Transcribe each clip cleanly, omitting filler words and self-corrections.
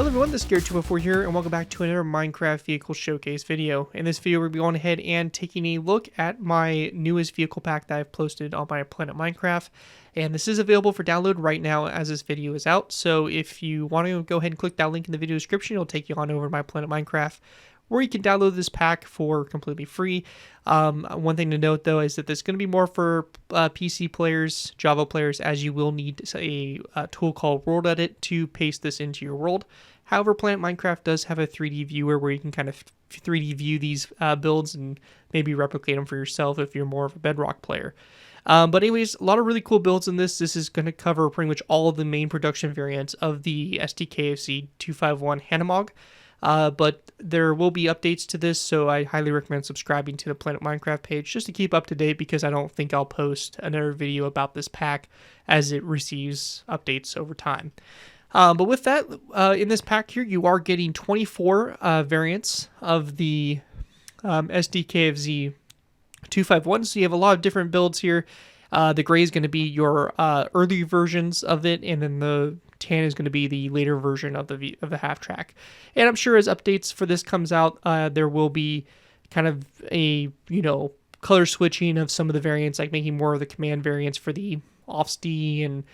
Hello everyone, this is Gear204 here, and welcome back to another Minecraft vehicle showcase video. In this video, we'll be going ahead and taking a look at my newest vehicle pack that I've posted on my Planet Minecraft. And this is available for download right now as this video is out. So if you want to go ahead and click that link in the video description, it'll take you on over to my Planet Minecraft, where you can download this pack for completely free. One thing to note though is that this is going to be more for PC players, Java players, as you will need a tool called World Edit to paste this into your world. However, Planet Minecraft does have a 3D viewer where you can kind of 3D view these builds and maybe replicate them for yourself if you're more of a Bedrock player. But anyways, a lot of really cool builds in this. This is going to cover pretty much all of the main production variants of the Sd.Kfz 251 Hanomag. But there will be updates to this, so I highly recommend subscribing to the Planet Minecraft page just to keep up to date, because I don't think I'll post another video about this pack as it receives updates over time. But with that, in this pack here, you are getting 24 variants of the Sd.Kfz 251, so you have a lot of different builds here. The gray is going to be your early versions of it, and then the tan is going to be the later version of the half track. And I'm sure as updates for this comes out, there will be kind of a color switching of some of the variants, like making more of the command variants for the Ausf and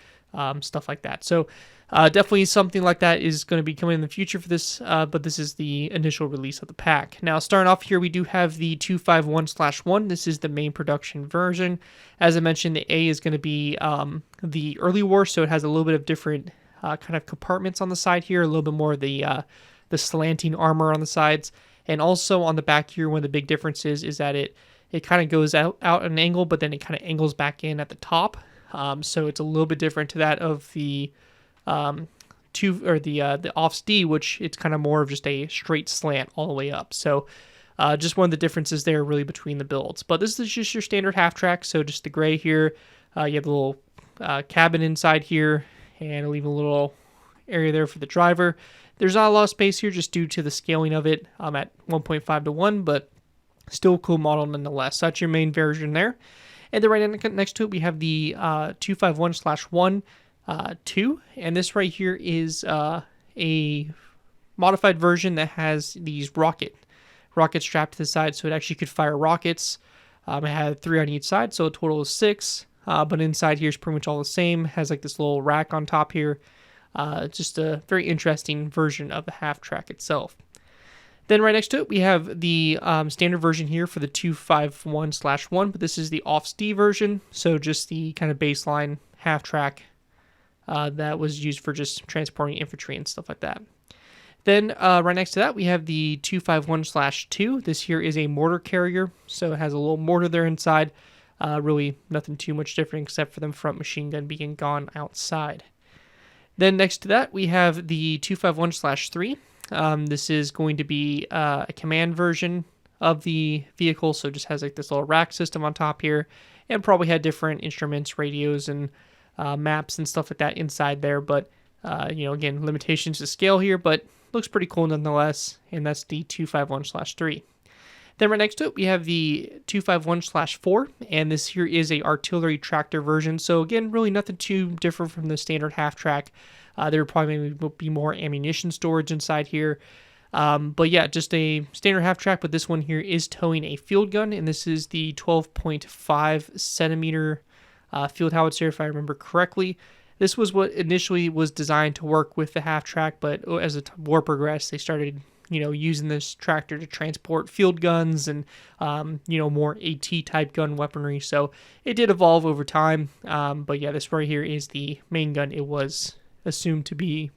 stuff like that. So definitely something like that is going to be coming in the future for this, but this is the initial release of the pack. Now, starting off here, we do have the 251/1. This is the main production version. As I mentioned, the A is going to be the early war, so it has a little bit of different kind of compartments on the side here, a little bit more of the slanting armor on the sides. And also on the back here, one of the big differences is that it kind of goes out at an angle, but then it kind of angles back in at the top. So it's a little bit different to that of the the Ausf, which it's kind of more of just a straight slant all the way up. So just one of the differences there really between the builds. But this is just your standard half track. So just the gray here. You have a little cabin inside here, and it'll leave a little area there for the driver. There's not a lot of space here just due to the scaling of it. I'm at 1.5:1, but still a cool model nonetheless. So that's your main version there. And then right next to it, we have the 251/1 2, and this right here is a modified version that has these rockets strapped to the side, so it actually could fire rockets. It had 3 on each side, so a total of 6. But inside here is pretty much all the same. It has like this little rack on top here. Just a very interesting version of the half track itself. Then right next to it, we have the standard version here for the 251/1, but this is the Ausf version, so just the kind of baseline half track that was used for just transporting infantry and stuff like that. Then right next to that, we have the 251/2. This here is a mortar carrier, so it has a little mortar there inside. Really nothing too much different except for the front machine gun being gone outside. Then next to that, we have the 251/3. This is going to be a command version of the vehicle, so it just has like this little rack system on top here, and probably had different instruments, radios, and maps and stuff like that inside there. But again, limitations to scale here, but looks pretty cool nonetheless. And that's the 251/3. Then right next to it, we have the 251/4, and this here is a artillery tractor version. So again, really nothing too different from the standard half track. There probably will be more ammunition storage inside here. But yeah, just a standard half track, but this one here is towing a field gun, and this is the 12.5 centimeter field howitzer, if I remember correctly. This was what initially was designed to work with the half track, but as the war progressed, they started using this tractor to transport field guns and, more AT type gun weaponry. So it did evolve over time. But yeah, this right here is the main gun it was assumed to be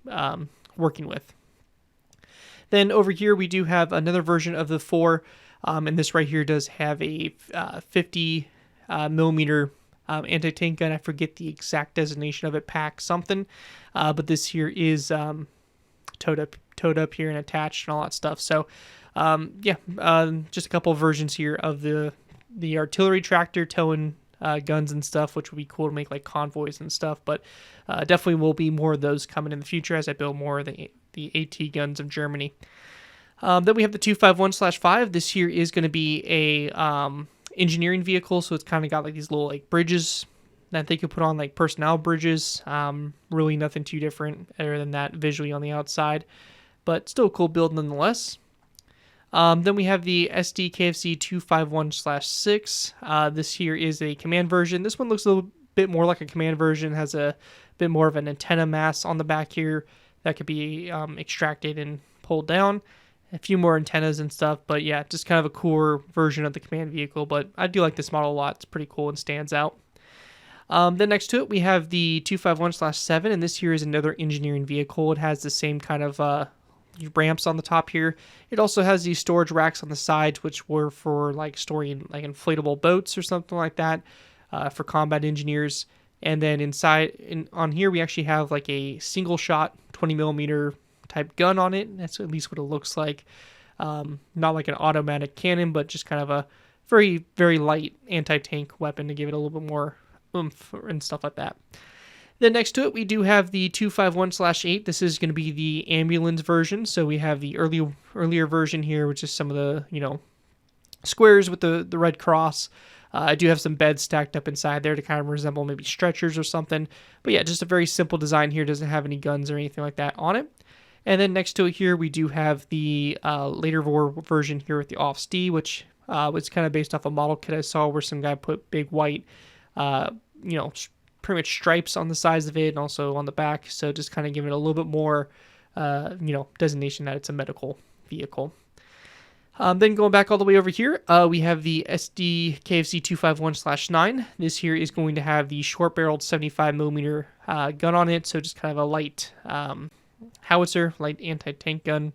working with. Then over here, we do have another version of the 4. And this right here does have a 50 millimeter anti-tank gun. I forget the exact designation of it, pack something. But this here is towed up here and attached and all that stuff. So just a couple of versions here of the artillery tractor towing guns and stuff, which would be cool to make like convoys and stuff. But definitely will be more of those coming in the future as I build more of the AT guns of Germany. Then we have the 251/5. This here is going to be a engineering vehicle, so it's kind of got like these little like bridges that they could put on, like personnel bridges. Really nothing too different other than that visually on the outside. but still a cool build nonetheless. Then we have the Sd.Kfz 251/6. This here is a command version. This one looks a little bit more like a command version, has a bit more of an antenna mass on the back here that could be extracted and pulled down. A few more antennas and stuff, but yeah, just kind of a cooler version of the command vehicle, but I do like this model a lot. It's pretty cool and stands out. Then next to it, we have the 251/7, and this here is another engineering vehicle. It has the same kind of ramps on the top here. It also has these storage racks on the sides, which were for like storing like inflatable boats or something like that for combat engineers. And then inside, on here, we actually have like a single shot 20mm type gun on it. That's at least what it looks like. Not like an automatic cannon, but just kind of a very, very light anti-tank weapon to give it a little bit more oomph and stuff like that. Then next to it, we do have the 251/8. This is going to be the ambulance version. So we have the earlier version here, which is some of the, squares with the red cross. I do have some beds stacked up inside there to kind of resemble maybe stretchers or something. But yeah, just a very simple design here. Doesn't have any guns or anything like that on it. And then next to it here, we do have the later version here with the Ausf, which was kind of based off a model kit I saw where some guy put big white, pretty much stripes on the sides of it and also on the back. So just kind of giving it a little bit more, designation that it's a medical vehicle. Then going back all the way over here, we have the Sd.Kfz 251/9. This here is going to have the short-barreled 75mm gun on it, so just kind of a light howitzer, light anti-tank gun,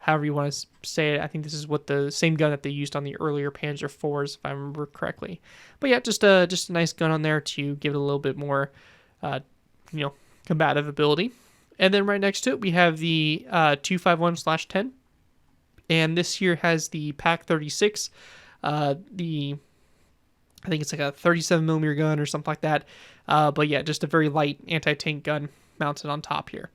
however you want to say it. I think this is what the same gun that they used on the earlier Panzer IVs, if I remember correctly. But yeah, just a nice gun on there to give it a little bit more, combative ability. And then right next to it, we have the 251/10. And this here has the Pak-36, I think it's like a 37mm gun or something like that. But yeah, just a very light anti-tank gun mounted on top here.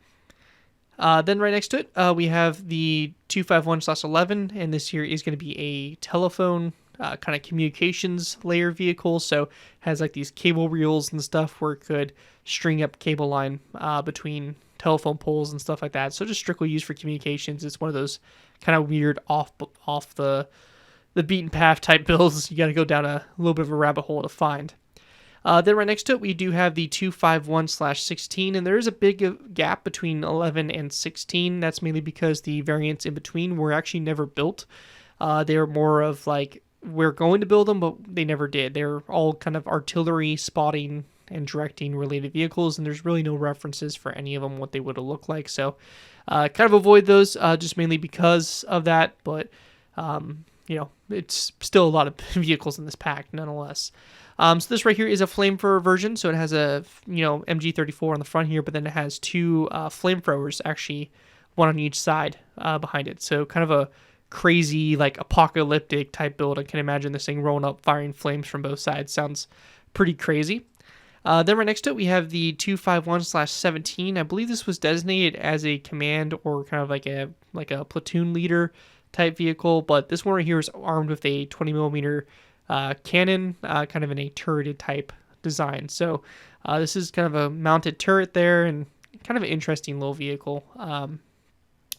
Then right next to it, we have the 251/11, and this here is going to be a telephone kind of communications layer vehicle. So it has like these cable reels and stuff where it could string up cable line between telephone poles and stuff like that. So just strictly used for communications. It's one of those kind of weird off the beaten path type builds. You got to go down a little bit of a rabbit hole to find. Then right next to it, we do have the 251/16, and there is a big gap between 11 and 16. That's mainly because the variants in between were actually never built. They were more of like, we're going to build them, but they never did. They're all kind of artillery, spotting, and directing related vehicles, and there's really no references for any of them what they would have looked like. So kind of avoid those just mainly because of that, but it's still a lot of vehicles in this pack nonetheless. So this right here is a flamethrower version, so it has a MG34 on the front here, but then it has two flamethrowers, actually one on each side behind it. So kind of a crazy, like, apocalyptic type build. I can imagine this thing rolling up, firing flames from both sides. Sounds pretty crazy. Then right next to it, we have the 251/17. I believe this was designated as a command or kind of like a platoon leader type vehicle, but this one right here is armed with a 20mm cannon, kind of in a turreted type design. So this is kind of a mounted turret there and kind of an interesting little vehicle.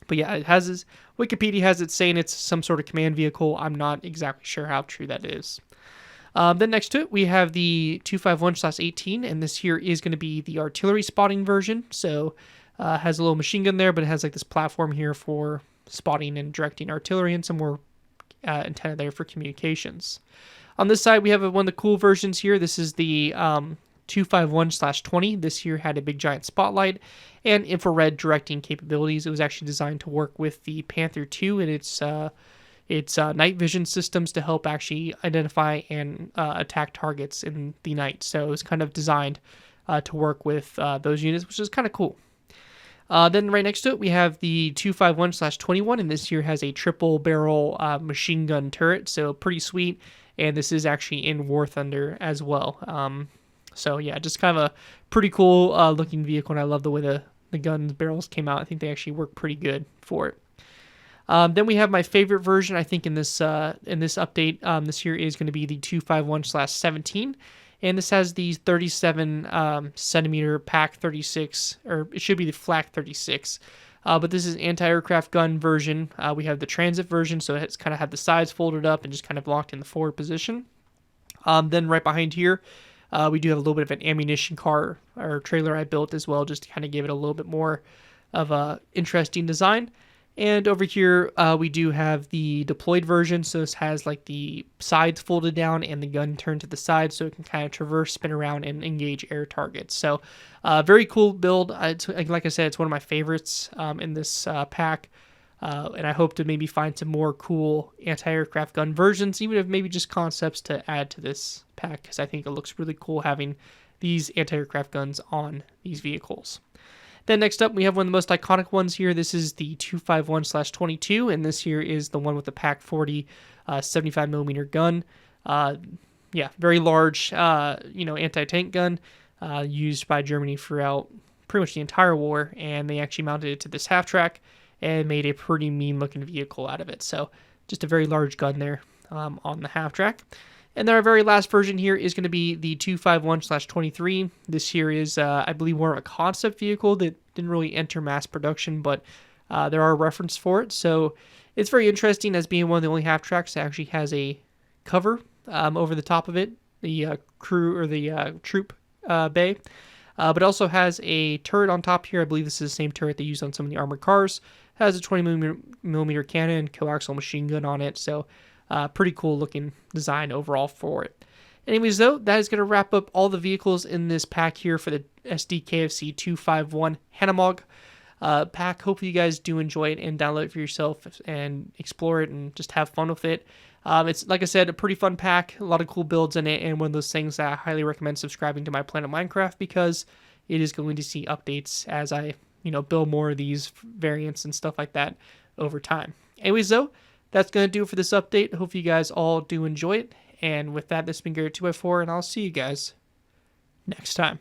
But yeah, it has Wikipedia has it saying it's some sort of command vehicle. I'm not exactly sure how true that is. Then next to it, we have the 251/18, and this here is going to be the artillery spotting version. So it has a little machine gun there, but it has like this platform here for spotting and directing artillery and some more antenna there for communications. On this side, we have one of the cool versions here. This is the 251/20. This here had a big giant spotlight and infrared directing capabilities. It was actually designed to work with the Panther II and its night vision systems to help actually identify and attack targets in the night. So it was kind of designed to work with those units, which is kind of cool. Then right next to it, we have the 251/21, and this here has a triple barrel machine gun turret, so pretty sweet. And this is actually in War Thunder as well. So yeah, just kind of a pretty cool looking vehicle, and I love the way the gun barrels came out. I think they actually work pretty good for it. Then we have my favorite version, I think, in this update. This here is going to be the 251/17. And this has the 37 centimeter Pak-36, or it should be the Flak-36 But this is anti-aircraft gun version. We have the transit version, so it's kind of had the sides folded up and just kind of locked in the forward position. Then right behind here, we do have a little bit of an ammunition car or trailer I built as well, just to kind of give it a little bit more of a interesting design. And over here, we do have the deployed version. So this has like the sides folded down and the gun turned to the side, so it can kind of traverse, spin around, and engage air targets. So very cool build. Like I said, it's one of my favorites in this pack. And I hope to maybe find some more cool anti-aircraft gun versions, even if maybe just concepts to add to this pack, because I think it looks really cool having these anti-aircraft guns on these vehicles. Then next up, we have one of the most iconic ones here. This is the 251/22, and this here is the one with the Pak 40 75mm gun. Yeah, very large, anti-tank gun used by Germany throughout pretty much the entire war, and they actually mounted it to this half-track and made a pretty mean-looking vehicle out of it. So just a very large gun there on the half-track. And then our very last version here is going to be the 251/23. This here is, I believe, more of a concept vehicle that didn't really enter mass production, but there are reference for it. So it's very interesting as being one of the only half-tracks that actually has a cover over the top of it, the crew or the troop bay. But it also has a turret on top here. I believe this is the same turret they use on some of the armored cars. It has a 20mm cannon, coaxial machine gun on it. So pretty cool looking design overall for it. Anyways, though, that is going to wrap up all the vehicles in this pack here for the Sd.Kfz 251 Hanomag pack. Hopefully you guys do enjoy it and download it for yourself and explore it and just have fun with it. It's, like I said, a pretty fun pack, a lot of cool builds in it, and one of those things that I highly recommend subscribing to my Planet Minecraft, because it is going to see updates as I, build more of these variants and stuff like that over time. Anyways, though, that's going to do it for this update. Hope you guys all do enjoy it. And with that, this has been Garrett 2x4, and I'll see you guys next time.